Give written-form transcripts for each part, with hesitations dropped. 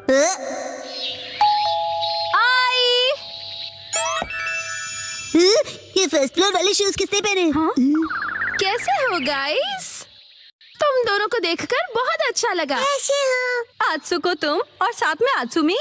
आई। ये first floor वाले shoes किसने पहने? हाँ? कैसे हो गाइस? तुम दोनों को देखकर बहुत अच्छा लगा। कैसे हो? आत्सुको तुम और साथ में आत्सुमी।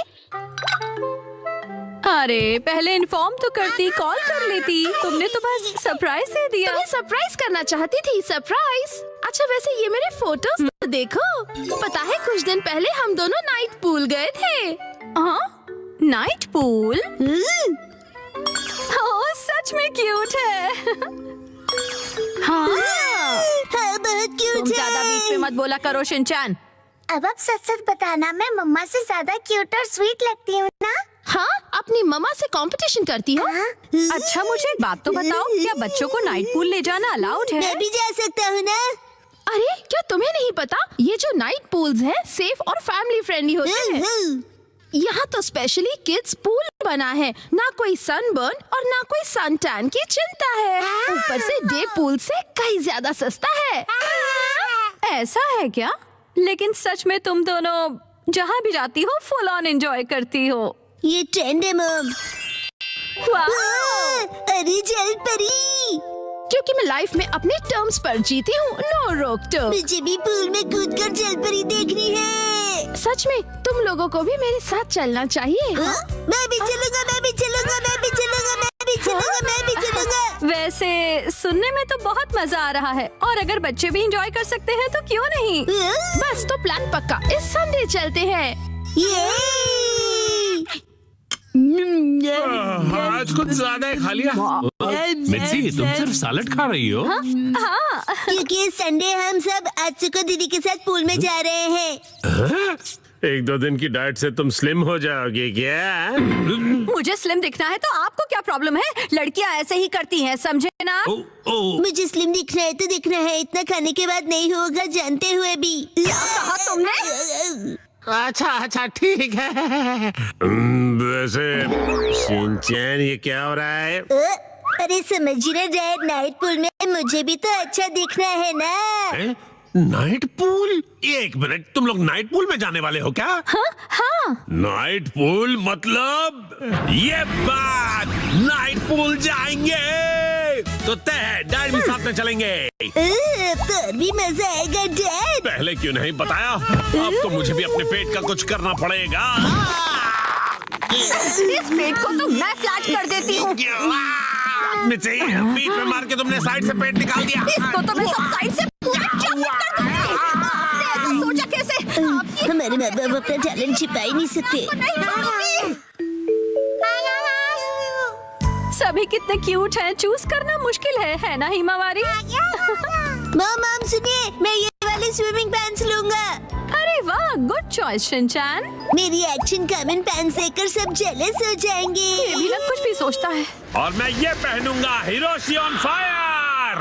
अरे पहले इन्फॉर्म तो करती, कॉल कर लेती। तुमने तो बस सरप्राइज दे दिया। तुम्हें सरप्राइज करना चाहती थी। सरप्राइज? अच्छा वैसे ये मेरे फोटोज तो देखो। पता है कुछ दिन पहले हम दोनों नाइट पूल गए थे। हाँ नाइट पूल? ओह सच में क्यूट है। हाँ बहुत क्यूट तुम ज्यादा बीच में मत बोला करो शिनचैन। अब आप सच सच बताना, मैं मम्मा से ज्यादा क्यूट और स्वीट लगती हूँ ना? हाँ अपनी मम्मा से कंपटीशन करती हो? अच्छा मुझे एक बात तो बताओ, क्या बच्चों को नाइट पूल ले जाना अलाउड है? मैं भी जा सकता हूँ ना? अरे क्या तुम्हें नहीं पता, ये जो नाइट पूल्स हैं सेफ और फैमिली फ्रेंडली होते हैं। यहाँ तो स्पेशली किड्स पूल बना है, ना कोई सनबर्न और ना कोई सन टैन की चिंता है। ऊपर से डे पूल से कहीं ज्यादा सस्ता है। ऐसा है क्या? लेकिन सच में तुम दोनों जहाँ भी जाती हो फुल ऑन एंजॉय करती हो। ये ट्रेंड है मम। अरे जल परी, क्योंकि मैं लाइफ में अपने टर्म्स पर जीती हूँ, नो रोक टोक। मुझे भी पूल में कूदकर जल परी देखनी है। सच में तुम लोगों को भी मेरे साथ चलना चाहिए। मैं भी चलूंगा, मैं भी चलूंगा, मैं भी चलूंगा, मैं भी चलूंगा, मैं भी चलूंगा। वैसे सुनने में तो बहुत मजा आ रहा है, और अगर बच्चे भी एंजॉय कर सकते हैं तो क्यों नहीं। बस तो प्लान पक्का, इस संडे चलते हैं। आज कुछ ज्यादा ही खा लिया। मिर्ची तुम सिर्फ सैलेड खा रही हो? हाँ क्योंकि संडे हम सब आत्सुको दीदी के साथ पूल में जा रहे हैं। एक दो दिन की डाइट से तुम स्लिम हो जाओगे क्या? मुझे स्लिम दिखना है तो आपको क्या प्रॉब्लम है? लड़कियां ऐसे ही करती हैं, समझे ना? मुझे स्लिम दिखना है तो दिखना है, इतना खाने के बाद नहीं होगा जानते हुए भी। क्या कहा तुमने? अच्छा ठीक है। वैसे शिनचैन ये क्या हो रहा है? अरे समझिए ना डैड, नाइट पूल में मुझे भी तो अच्छा दिखना है ना। Night pool? एक मिनट, तुम लोग नाइट पूल में जाने वाले हो क्या? हाँ। नाइट पूल मतलब ये बात, नाइट पूल जाएंगे तो तय है, डैड भी साथ में चलेंगे। तो भी मजा आएगा डैड। पहले क्यों नहीं बताया? अब तो मुझे भी अपने पेट का कुछ करना पड़ेगा। इस पेट को तो मैं फ्लैट कर देती हूँ। बीच में मार के तुमने साइड से पेट निकाल दिया। इसको तो मैं सब साइड से आपने ऐसा सोचा कैसे? हमारे माँ बाप अपना टैलेंट छिपा ही नहीं सकते। सभी कितने क्यूट हैं, चूज करना मुश्किल है ना हिमावारी? मॉम सुनिए, मैं ये वाले स्विमिंग पैंट्स लूंगा। अरे वाह, गुड चॉइस शिनचैन। मेरी एक्शन कॉमन पैंट्स देखकर सब जेलस हो जाएंगे। ये भी ना कुछ भी सोचता है। और मैं ये पहनूंगा, हिरोशी ऑन फायर।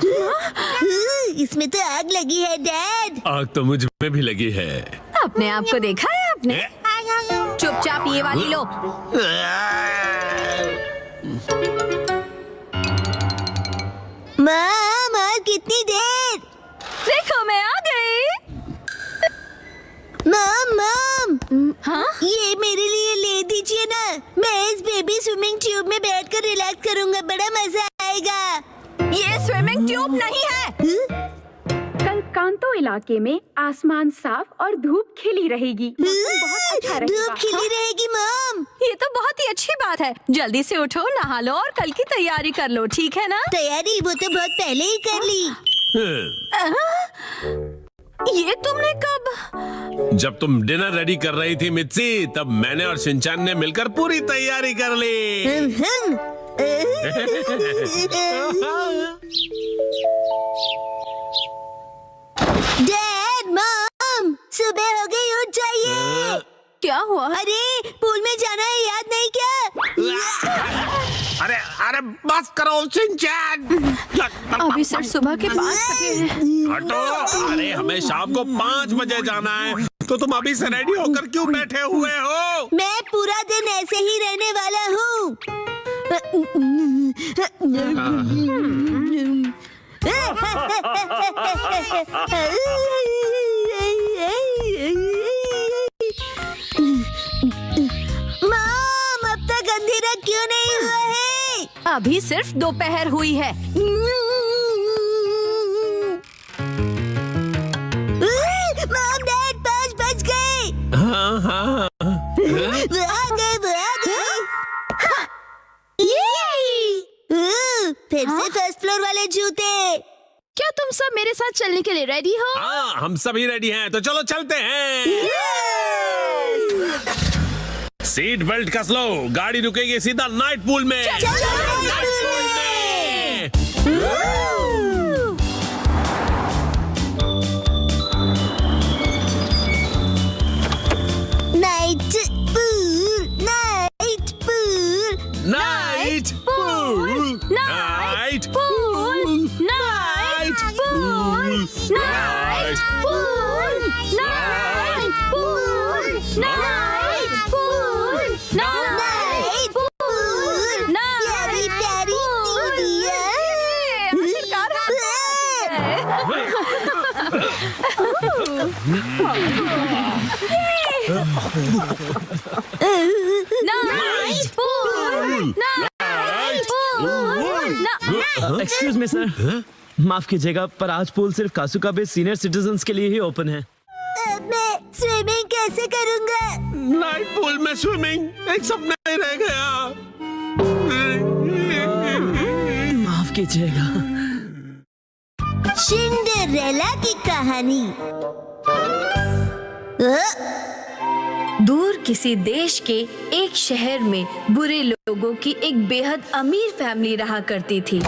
इसमें तो आग लगी है डैड। आग तो मुझ में भी लगी है। अपने आप को देखा है आपने? चुपचाप ये वाली लो। माम और कितनी देर? देखो मैं आ गई। माम हाँ? ये मेरे लिए ले दीजिए ना, मैं इस बेबी स्विमिंग ट्यूब में बैठकर रिलैक्स करूंगा, बड़ा मजा आएगा। ये स्विमिंग ट्यूब नहीं है। कल कांतो इलाके में आसमान साफ और धूप खिली रहेगी। बहुत अच्छा रहेगा। धूप खिली रहेगी मॉम। ये तो बहुत ही अच्छी बात है। जल्दी से उठो, नहा लो और कल की तैयारी कर लो, ठीक है ना? तैयारी वो तो बहुत पहले ही कर ली। ये तुमने कब? जब तुम डिनर रेडी कर रही थी मित्सी, तब मैंने और शिनचैन ने मिलकर पूरी तैयारी कर ली। डैड मॉम सुबह हो गई, उठ जाइए। क्या हुआ? अरे पूल में जाना है, याद नहीं क्या? अरे बस करो शिनचैन। अभी सिर्फ सुबह के 5 बजे हैं। हटो। अरे हमें शाम को 5 बजे जाना है, तो तुम अभी से रेडी होकर क्यों बैठे हुए हो? मैं पूरा दिन ऐसे ही रहने वाला हूँ। अभी सिर्फ दोपहर हुई है। मॉम डैड 5 बज गए। हाँ हाँ वो आ गए। फिर से फर्स्ट फ्लोर वाले जूते। क्या तुम सब मेरे साथ चलने के लिए रेडी हो? हाँ, हम सभी रेडी हैं, तो चलो चलते हैं। सीट बेल्ट कस लो, गाड़ी रुकेगी सीधा नाइट पूल में। Night pool, night pool, night pool, night pool, night pool, night pool, night pool, night pool, night pool, प्यारी प्यारी night pool, night pool. Excuse me sir, माफ कीजिएगा पर आज पूल सिर्फ कासुका बे सीनियर सिटीजन्स के लिए ही ओपन है। मैं स्विमिंग कैसे करूंगा? नाइट पूल में स्विमिंग एक सपना ही रह गया। माफ कीजिएगा। सिंड्रेला की कहानी। दूर किसी देश के एक शहर में बुरे लोगों की एक बेहद अमीर फैमिली रहा करती थी।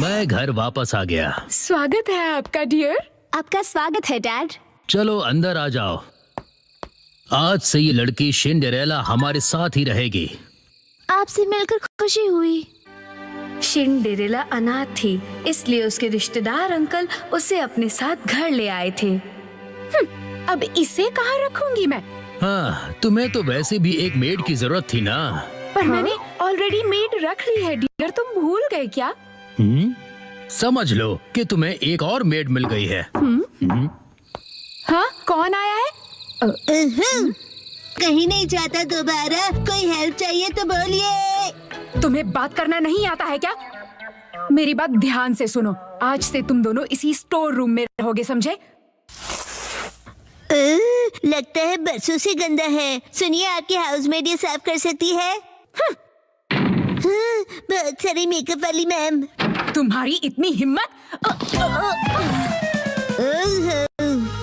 मैं घर वापस आ गया। स्वागत है आपका डियर। आपका स्वागत है डैड। चलो अंदर आ जाओ। आज से ये लड़की सिंड्रेला हमारे साथ ही रहेगी। आपसे मिलकर खुशी हुई। सिंड्रेला अनाथ थी, इसलिए उसके रिश्तेदार अंकल उसे अपने साथ घर ले आए थे। अब इसे कहाँ रखूंगी मैं? हाँ, तुम्हें तो वैसे भी एक मेड की जरूरत थी ना। पर मैंने ऑलरेडी मेड रख ली है डियर, तुम भूल गए क्या? समझ लो कि तुम्हें एक और मेड मिल गई है। हाँ, कौन आया है? कहीं नहीं जाता दोबारा। कोई हेल्प चाहिए तो बोलिए। तुम्हें बात करना नहीं आता है क्या? मेरी बात ध्यान से सुनो। आज से तुम दोनों इसी स्टोर रूम में रहोगे, समझे? लगता है बरसों से गंदा है। सुनिए, आपकी हाउसमेड ये साफ कर सकती है। हाँ, बहुत सारी मेकअप वाली मैम। तुम्हारी इतनी हिम्मत?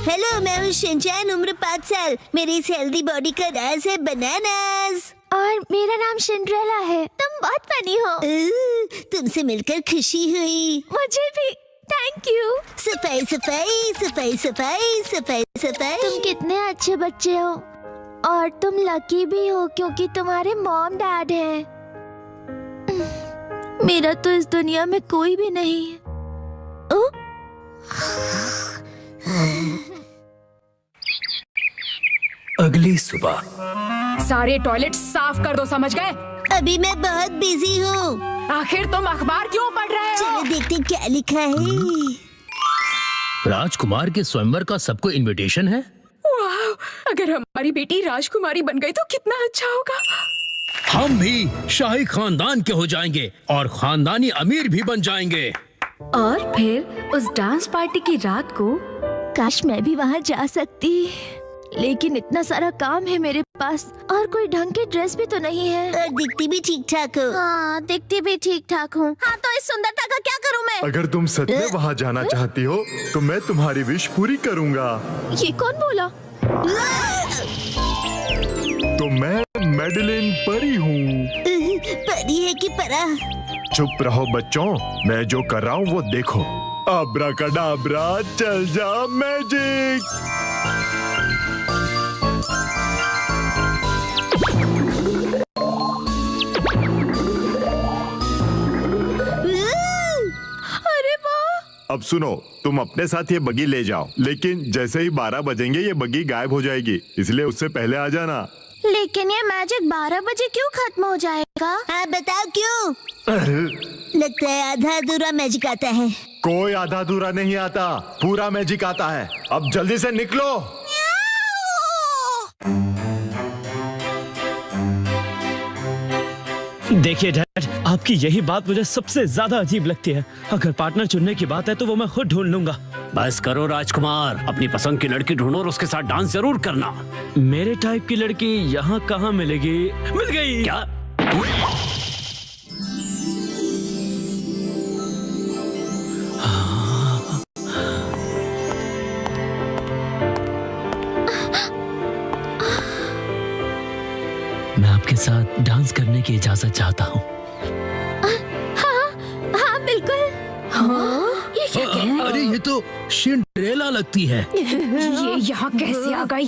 हेलो, मैं हूँ शिनचैन, उम्र 5 साल। मेरी इस हेल्दी बॉडी का राज है बनानास। और मेरा नाम सिंड्रेला है। तुम बहुत फनी हो। तुमसे मिलकर खुशी हुई। मुझे भी। Thank you. सफाई सफाई सफाई सफाई सफाई सफाई। तुम कितने अच्छे बच्चे हो और तुम लकी भी हो क्योंकि तुम्हारे मॉम डैड हैं। मेरा तो इस दुनिया में कोई भी नहीं है। अगली सुबह सारे टॉयलेट साफ कर दो, समझ गए? अभी मैं बहुत बिजी हूँ। आखिर तुम अखबार क्यों पढ़ रहे हो? चलो देखते क्या लिखा है। राजकुमार के स्वयंवर का सबको इनविटेशन है। वाह, अगर हमारी बेटी राजकुमारी बन गई तो कितना अच्छा होगा। हम भी शाही खानदान के हो जाएंगे और खानदानी अमीर भी बन जाएंगे। और फिर उस डांस पार्टी की रात को काश मैं भी वहाँ जा सकती, लेकिन इतना सारा काम है मेरे पास और कोई ढंग की ड्रेस भी तो नहीं है। और दिखती भी ठीक ठाक हो। हाँ, दिखती भी ठीक ठाक हूँ। हाँ, तो इस सुंदरता का क्या करूँ मैं? अगर तुम सच में वहाँ जाना चाहती हो तो मैं तुम्हारी विश पूरी करूँगा। ये कौन बोला? तो मैं मैडलिन परी हूँ। परी है कि परा? चुप रहो बच्चों, मैं जो कर रहा हूँ वो देखो। अब्राकडाब्रा, चल जा मैजिक। अरे वाह! अब सुनो, तुम अपने साथ ये बगी ले जाओ, लेकिन जैसे ही 12 बजेंगे ये बगी गायब हो जाएगी, इसलिए उससे पहले आ जाना। लेकिन ये मैजिक 12 बजे क्यों खत्म हो जाएगा? हाँ, बताओ क्यों? लगता है आधा अधूरा मैजिक आता है। कोई आधा अधूरा नहीं आता, पूरा मैजिक आता है। अब जल्दी से निकलो। देखिए डैड, आपकी यही बात मुझे सबसे ज्यादा अजीब लगती है। अगर पार्टनर चुनने की बात है तो वो मैं खुद ढूंढ लूंगा। बस करो राजकुमार, अपनी पसंद की लड़की ढूंढो और उसके साथ डांस जरूर करना। मेरे टाइप की लड़की यहाँ कहाँ मिलेगी? मिल गई। क्या? मैं आपके साथ डांस करने की इजाजत चाहता हूँ। हाँ बिल्कुल। ये क्या कह रहे हैं? अरे ये तो सिंड्रेला लगती है। ये यहाँ कैसे आ गई?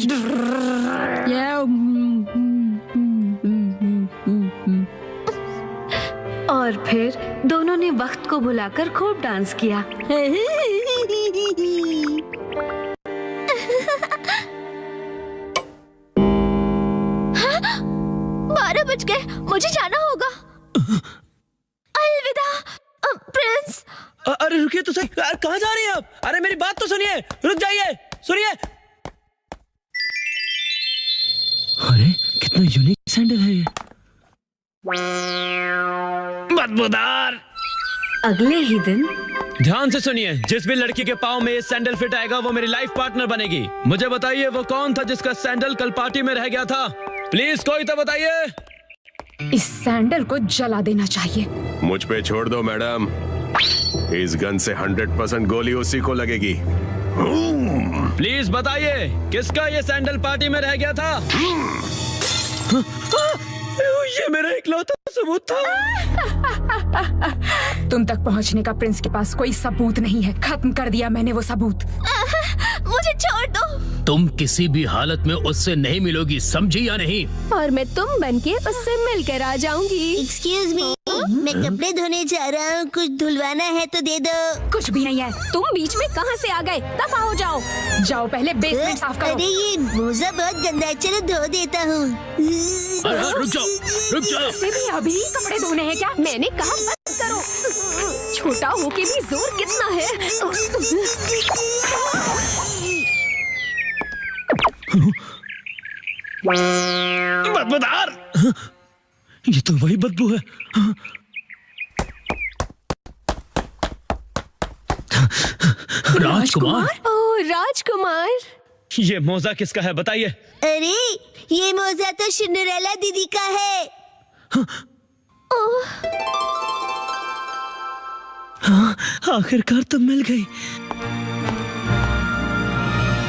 और फिर दोनों ने वक्त को भुलाकर खूब डांस किया। 12 बज गए, मुझे जाना होगा। अलविदा प्रिंस। अरे रुकिए तो सही, कहाँ जा रही हैं आप? अरे मेरी बात तो सुनिए, रुक जाइए, सुनिए। अरे कितना यूनिक सैंडल है ये। बदबूदार। अगले ही दिन ध्यान से सुनिए, जिस भी लड़की के पाँव में ये सैंडल फिट आएगा वो मेरी लाइफ पार्टनर बनेगी। मुझे बताइए वो कौन था जिसका सैंडल कल पार्टी में रह गया था? प्लीज कोई तो बताइए। इस सैंडल को जला देना चाहिए। मुझ पे छोड़ दो मैडम, इस गन से 100% गोली उसी को लगेगी। प्लीज बताइए किसका ये सैंडल पार्टी में रह गया था? ये मेरा इकलौता सबूत था। तुम तक पहुंचने का प्रिंस के पास कोई सबूत नहीं है। खत्म कर दिया मैंने वो सबूत। मुझे छोड़ दो। तुम किसी भी हालत में उससे नहीं मिलोगी, समझी या नहीं? और मैं तुम बनके उससे मिलकर आ जाऊंगी। एक्सक्यूज मी, मैं कपड़े धोने जा रहा हूँ, कुछ धुलवाना है तो दे दो। कुछ भी नहीं है। तुम बीच में कहां से आ गए? दफा हो जाओ। जाओ पहले बेसमेंट साफ करो। अरे ये मोजा बहुत गंदा है, चलो धो देता हूँ। अरे रुक जाओ, रुक जाओ। से भी अभी कपड़े धोने हैं क्या? मैंने कहा बंद करो। छोटा होके भी जोर कितना है। बदबूदार। ये तो वही बदबू है। राजकुमार। ओह राजकुमार, ये मोजा किसका है बताइए? अरे ये मोजा तो सिंड्रेला दीदी का है। हाँ, आखिरकार तो मिल गई।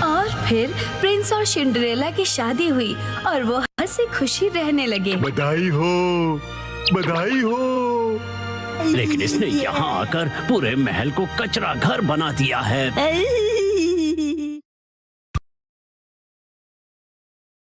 और फिर प्रिंस और सिंड्रेला की शादी हुई और वो हंसी खुशी रहने लगे। बधाई हो, बधाई हो। लेकिन इसने यहाँ आकर पूरे महल को कचरा घर बना दिया है।